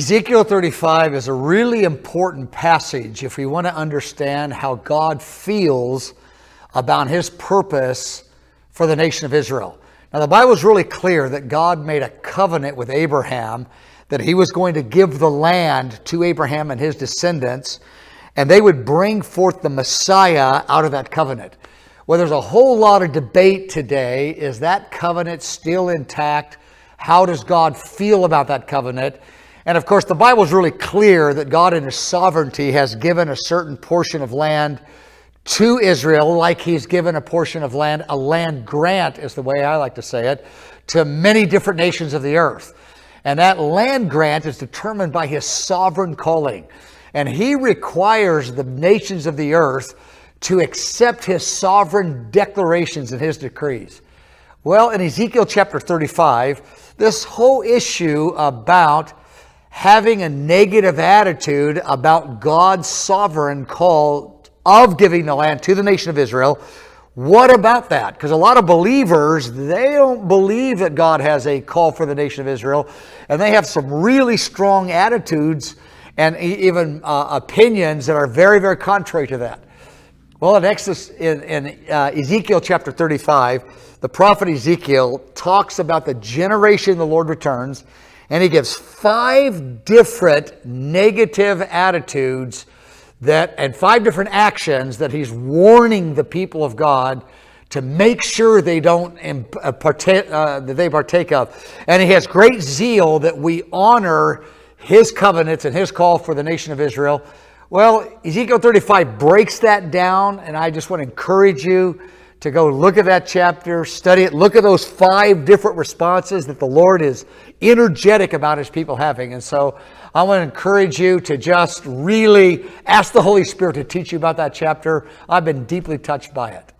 Ezekiel 35 is a really important passage if we want to understand how God feels about his purpose for the nation of Israel. Now, the Bible is really clear that God made a covenant with Abraham that he was going to give the land to Abraham and his descendants, and they would bring forth the Messiah out of that covenant. Well, there's a whole lot of debate today. Is that covenant still intact? How does God feel about that covenant? And of course, the Bible is really clear that God in his sovereignty has given a certain portion of land to Israel, like he's given a portion of land, a land grant is the way I like to say it, to many different nations of the earth. And that land grant is determined by his sovereign calling. And he requires the nations of the earth to accept his sovereign declarations and his decrees. Well, in Ezekiel chapter 35, this whole issue about having a negative attitude about God's sovereign call of giving the land to the nation of Israel, what about that? Because a lot of believers, they don't believe that God has a call for the nation of Israel, and they have some really strong attitudes and even opinions that are very, very contrary to that. Well, in Ezekiel chapter 35, the prophet Ezekiel talks about the generation the Lord returns, and he gives 5 different negative attitudes and 5 different actions that he's warning the people of God to make sure they don't partake of. And he has great zeal that we honor his covenants and his call for the nation of Israel. Well, Ezekiel 35 breaks that down, and I just want to encourage you to go look at that chapter, study it, look at those 5 different responses that the Lord is energetic about his people having. And so I want to encourage you to just really ask the Holy Spirit to teach you about that chapter. I've been deeply touched by it.